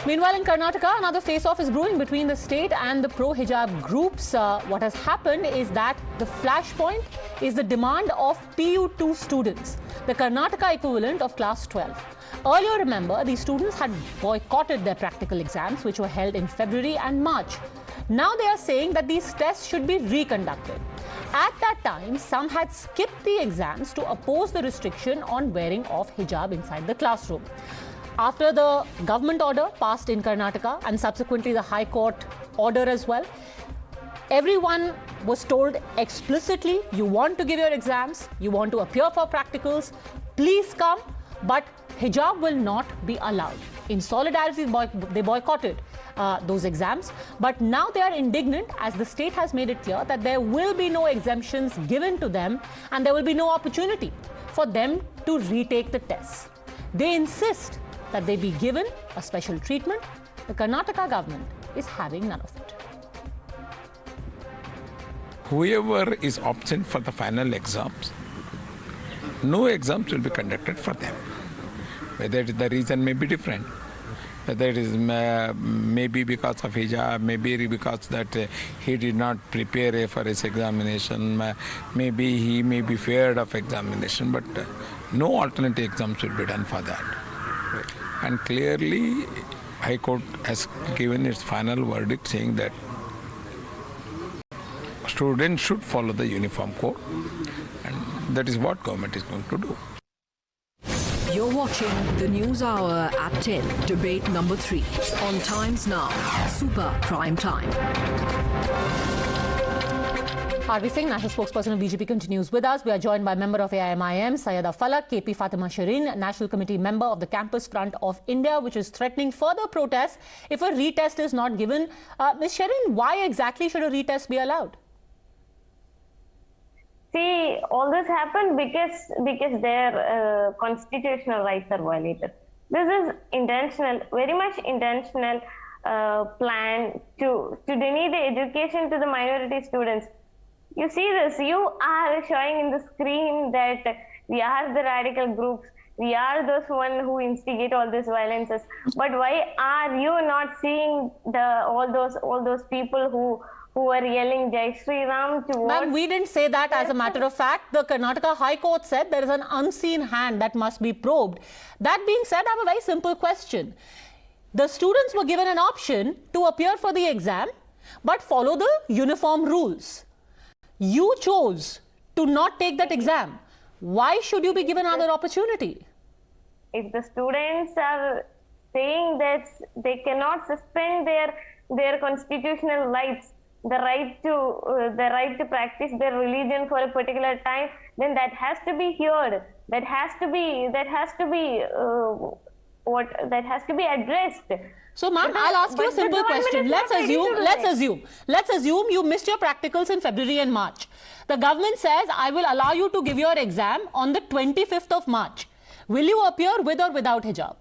Meanwhile, in Karnataka, another face-off is brewing between the state and the pro-hijab groups. What has happened is that the flashpoint is the demand of PU2 students, the Karnataka equivalent of class 12. Earlier, remember, these students had boycotted their practical exams, which were held in February and March. Now they are saying that these tests should be reconducted. At that time, some had skipped the exams to oppose the restriction on wearing of hijab inside the classroom. After the government order passed in Karnataka and subsequently the High Court order as well, everyone was told explicitly, you want to give your exams, you want to appear for practicals, please come, but hijab will not be allowed. In solidarity, they boycotted those exams, but now they are indignant as the state has made it clear that there will be no exemptions given to them and there will be no opportunity for them to retake the tests. They insist that they be given a special treatment. The Karnataka government is having none of it. Whoever is absent for the final exams, no exams will be conducted for them. Whether the reason may be different, whether it is maybe because of hijab, maybe because that he did not prepare for his examination, maybe he may be feared of examination, but no alternative exams will be done for that. And clearly, High Court has given its final verdict saying that students should follow the uniform code, and that is what government is going to do. You're watching the News Hour at 10, debate number 3 on Times Now, Super Prime Time. RP Singh, national spokesperson of BJP, continues with us. We are joined by member of AIMIM, Syed Afalak, KP Padmaja Sherin, national committee member of the Campus Front of India, which is threatening further protests if a retest is not given. Ms Sherin, why exactly should a retest be allowed? See, all this happened because their constitutional rights are violated. This is intentional, very much intentional plan to deny the education to the minority students. You see this, you are showing in the screen that we are the radical groups, we are those one who instigate all these violences. But why are you not seeing all those people who are yelling Jai Shri Ram towards... Ma'am, we didn't say that as a matter of fact. The Karnataka High Court said there is an unseen hand that must be probed. That being said, I have a very simple question. The students were given an option to appear for the exam, but follow the uniform rules. You chose to not take that exam. Why should you be given another opportunity? If the students are saying that they cannot suspend their constitutional rights, the right to practice their religion for a particular time, then that has to be heard. That has to be addressed. So, ma'am, I'll ask you a simple question. Let's assume you missed your practicals in February and March. The government says, I will allow you to give your exam on the 25th of March. Will you appear with or without hijab?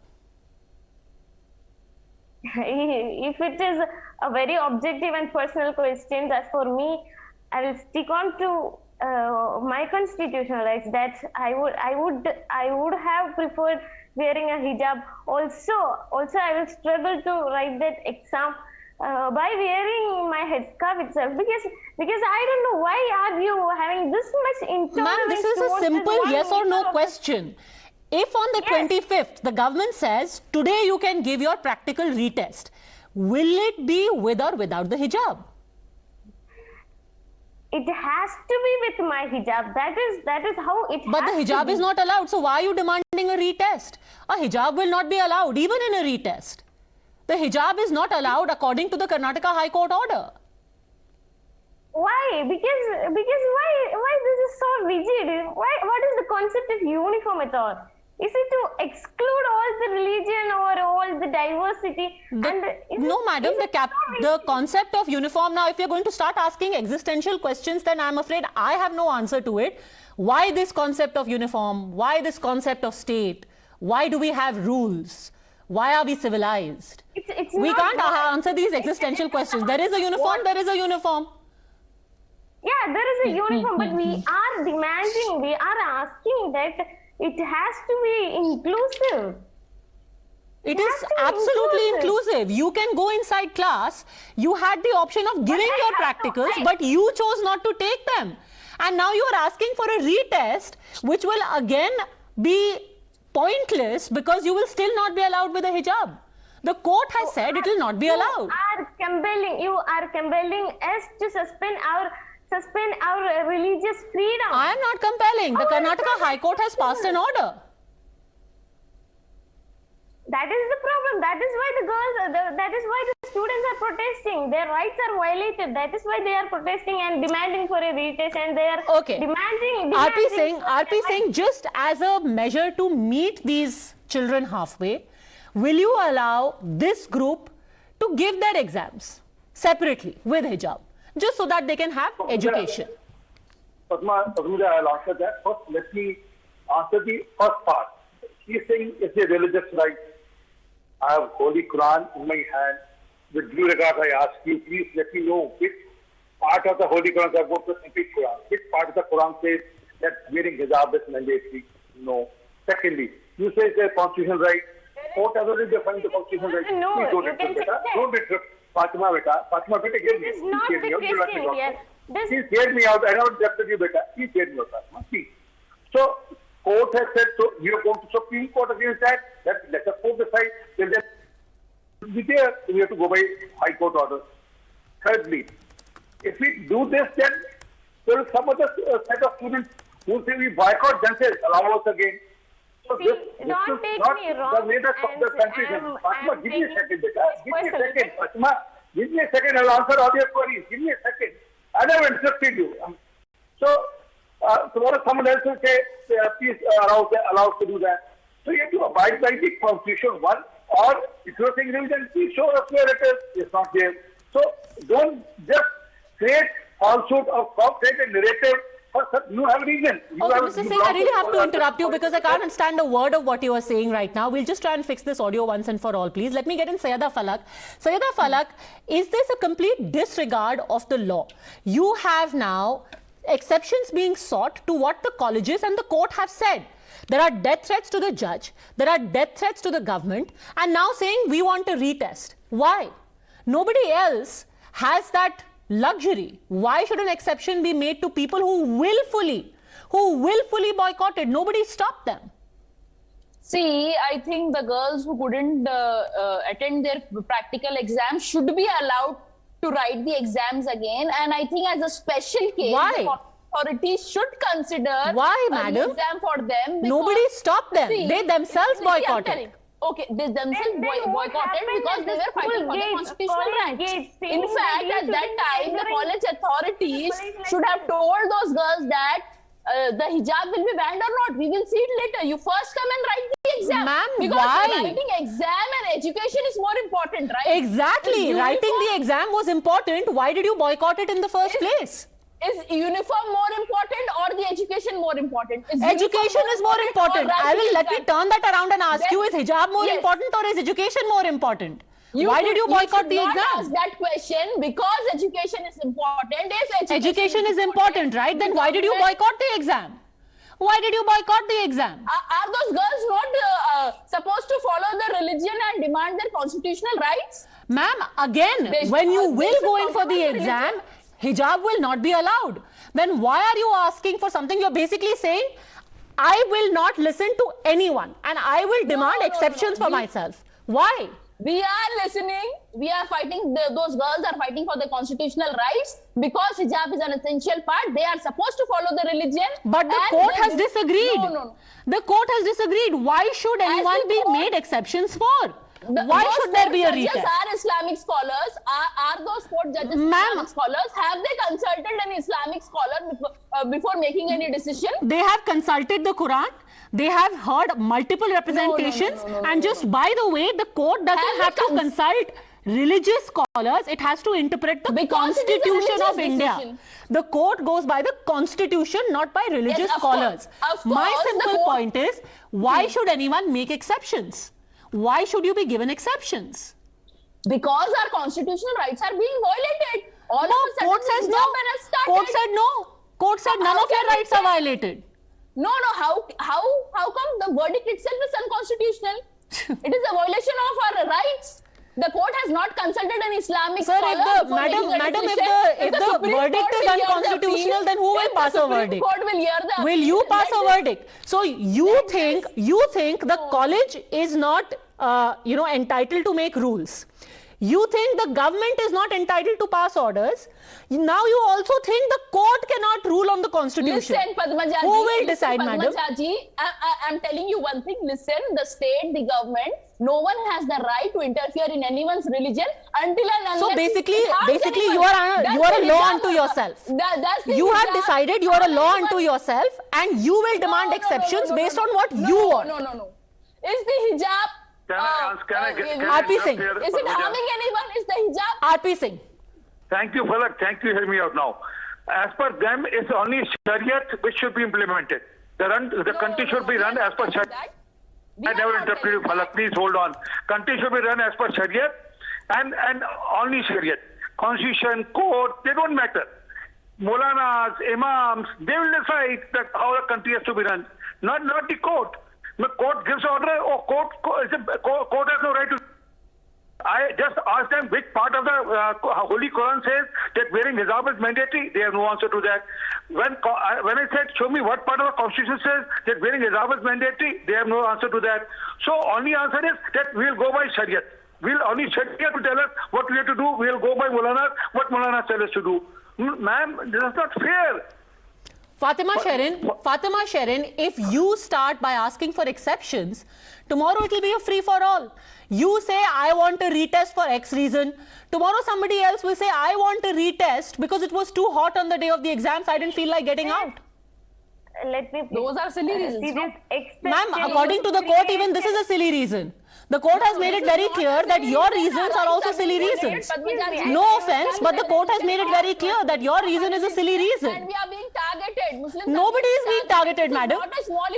If it is a very objective and personal question, as for me, I will stick on to my constitutional rights. That I would have preferred wearing a hijab. Also I will struggle to write that exam by wearing my headscarf itself, because I don't know why are you having this much intolerance. Ma'am, this is a simple yes or no question. If on the 25th, the government says, today you can give your practical retest, will it be with or without the hijab? It has to be with my hijab. That is how it has to be. But the hijab is not allowed. So why are you demanding a retest? A hijab will not be allowed, even in a retest. The hijab is not allowed according to the Karnataka High Court order. Why? Because why this is so rigid? What is the concept of uniform at all? Is it to exclude all the religion or all the diversity? No, madam, the concept of uniform, now if you're going to start asking existential questions, then I'm afraid I have no answer to it. Why this concept of uniform? Why this concept of state? Why do we have rules? Why are we civilized? We can't answer these existential questions. There is a uniform, there is a uniform. Yeah, there is a uniform, but we are demanding, we are asking that it has to be inclusive. It is absolutely inclusive. You can go inside class. You had the option of giving your practicals, but you chose not to take them. And now you are asking for a retest, which will again be pointless because you will still not be allowed with a hijab. The court has said it will not be allowed. You are compelling us to suspend our religious freedom. I am not compelling. The Karnataka High Court has passed an order. That is the problem. That is why that is why the students are protesting. Their rights are violated. That is why they are protesting and demanding for a retest, and they are demanding. RP Singh, just as a measure to meet these children halfway, will you allow this group to give their exams separately with hijab, just so that they can have education? Padmaja, I'll answer that. First, let me answer the first part. He's saying it's a religious right. I have Holy Quran in my hand. With due regard, I ask you, please let me know which part of the Holy Quran, I go to the Quran, which part of the Quran says that wearing hijab is mandatory? No. Secondly, you say it's a constitutional right. Court has already defined the constitutional right. No, please don't interrupt. Don't interrupt. Fatima, hear me. This is not the question here. Please hear me out. I know interrupted you, beta. Please hear me out, Fatima. Please. So, court has said, so you are going to Supreme Court against that. Let the court decide. Till then, be there. We have to go by High Court order. Thirdly, if we do this, then there is some other set of students who say we boycott themselves, allow us again. So See, this don't is take not me wrong. the way the country is. Fatima, give me a second, beta. Give me a second. Fatima, give me a second. I'll answer all your queries. Give me a second. I never interrupted you. Tomorrow someone else will say, please allow to do that. So you have to abide by the constitution, one, or if you are saying religion, please show us where it is. It's not there. So don't just create falsehood or create a narrative. You have a reason. Okay, Mr. Singh, I really have to interrupt you because I can't understand a word of what you are saying right now. We'll just try and fix this audio once and for all, please. Let me get in Syed Afalak. Syed Afalak, is this a complete disregard of the law? You have now exceptions being sought to what the colleges and the court have said. There are death threats to the judge, there are death threats to the government, and now saying we want a retest. Why? Nobody else has that luxury. Why should an exception be made to people who willfully boycotted? Nobody stopped them. See, I think the girls who couldn't attend their practical exams should be allowed to write the exams again, and I think as a special case, the authorities should consider madam? exam for them. Nobody stopped them. They themselves boycotted. Okay, they themselves boycotted because they were fighting for the constitutional rights. In fact, at that time, the college authorities should have told those girls that the hijab will be banned or not. We will see it later. You first come and write the exam. Ma'am, because why? Writing exam and education is more important, right? Exactly. Writing the exam was important. Why did you boycott it in the first place? Is uniform more important or the education more important? Education is more important. Let me turn that around and ask you, is hijab more important or is education more important? Why did you boycott the exam? Ask that question because education is important. If education is important, right? Then why did you boycott the exam? Why did you boycott the exam? Are those girls not supposed to follow the religion and demand their constitutional rights? Ma'am, again, when you will go in for the exam, hijab will not be allowed. Then why are you asking for something? You're basically saying, I will not listen to anyone and I will demand exceptions for myself. Why? We are listening. We are fighting. Those girls are fighting for their constitutional rights because hijab is an essential part. They are supposed to follow the religion. But the court has disagreed. No. The court has disagreed. Why should anyone be made exceptions for? Why should there be a retest? Judges are Islamic scholars. Are those court judges Islamic scholars? Have they consulted an Islamic scholar before making any decision? They have consulted the Quran. They have heard multiple representations. And just by the way, the court doesn't have to consult religious scholars. It has to interpret the Constitution of India. The court goes by the Constitution, not by religious scholars. My simple point is, why should anyone make exceptions? Why should you be given exceptions? Because our constitutional rights are being violated. Court says no. Court said no. Court said none of your rights are violated. No. How come the verdict itself is unconstitutional? It is a violation of our rights. The court has not consulted an Islamic Sir, scholar. if the verdict is unconstitutional, then who will pass a verdict? Will you pass a verdict? So you think the college is not entitled to make rules. You think the government is not entitled to pass orders. Now you also think the court cannot rule on the constitution. Listen, Padmaja Who will decide, madam? Padmaja ji, I'm telling you one thing. Listen, the state, the government, no one has the right to interfere in anyone's religion until and unless. So basically, you are a law unto yourself. You have decided you are a law unto yourself, and you will demand exceptions based on what you want. No. Is the hijab? RP Singh. Is it harming anyone? Is the hijab? RP Singh. Thank you, Falak. Thank you. Hear me out now. As per them, it's only Shariat which should be implemented. The country should be run as per Shariat. I never interrupted you, Falak. Please hold on. Country should be run as per Shariat and only Shariat. Constitution, court, they don't matter. Maulanas, Imams, they will decide that how the country has to be run. Not the court. The court gives order or court has no right to. I just asked them which part of the Holy Quran says that wearing hijab is mandatory. They have no answer to that. When I said, show me what part of the Constitution says that wearing hijab is mandatory, they have no answer to that. So only answer is that we'll go by Shariat. We'll only Shariat to tell us what we have to do. We'll go by Maulana, what Maulana tells us to do. Ma'am, this is not fair. Fatima Sherin, if you start by asking for exceptions, tomorrow it will be a free-for-all. You say, I want a retest for X reason. Tomorrow somebody else will say, I want a retest because it was too hot on the day of the exams. I didn't feel like getting out. Those are silly reasons. Ma'am, according to the court, even this is a silly reason. The court has made it very clear that your reasons are also silly reasons. No offense, but the court has made it very clear that your reason is a silly reason. And we are being targeted. Nobody is being targeted, madam.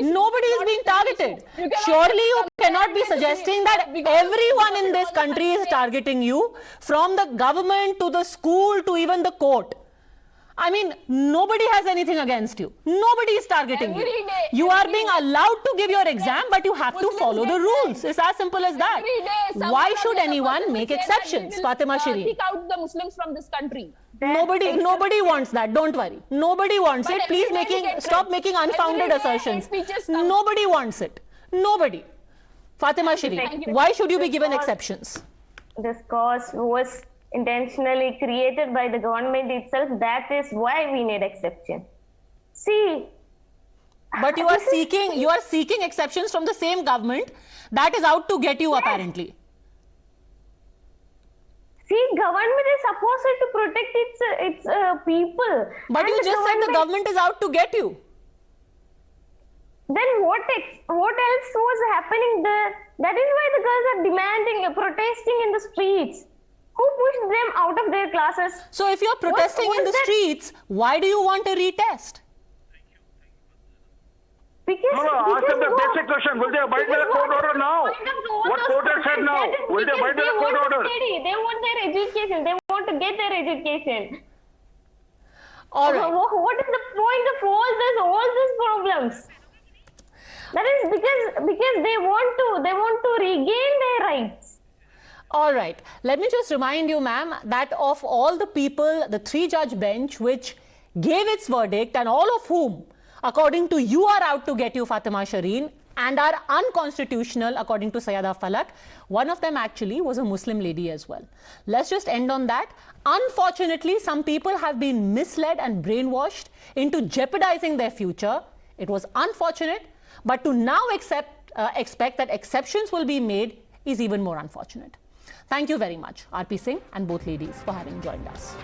Nobody is being targeted. Surely you cannot be suggesting that everyone in this country is targeting you, from the government to the school to even the court. I mean, nobody has anything against you. Nobody is targeting you. You are being allowed to give your exam, but you have to follow the rules. It's as simple as that. Why should anyone make exceptions, Fatima Sherin? Kick out the Muslims from this country. Nobody wants that. Don't worry. Nobody wants it. Please stop making unfounded assertions. Nobody wants it. Nobody. Fatima Sherin, why should you be given exceptions? This cause was intentionally created by the government itself. That is why we need exception. See, but you are seeking exceptions from the same government that is out to get you, apparently. See, government is supposed to protect its people. But you just said the government is out to get you. Then what else was happening there? That is why the girls are demanding, protesting in the streets. Who pushed them out of their classes? So if you're protesting in the streets, why do you want a retest? Because answer the basic question. Will they abide by the court order now? What court has said now? Will they abide by the court order? They want their education. They want to get their education. All right. What is the point of all these problems? That is because they want to regain their rights. All right. Let me just remind you, ma'am, that of all the people, the 3-judge bench which gave its verdict, and all of whom, according to you, are out to get you, Fatima Sherin, and are unconstitutional, according to Syed Afalak, one of them actually was a Muslim lady as well. Let's just end on that. Unfortunately, some people have been misled and brainwashed into jeopardizing their future. It was unfortunate, but to now expect that exceptions will be made is even more unfortunate. Thank you very much, RP Singh and both ladies, for having joined us.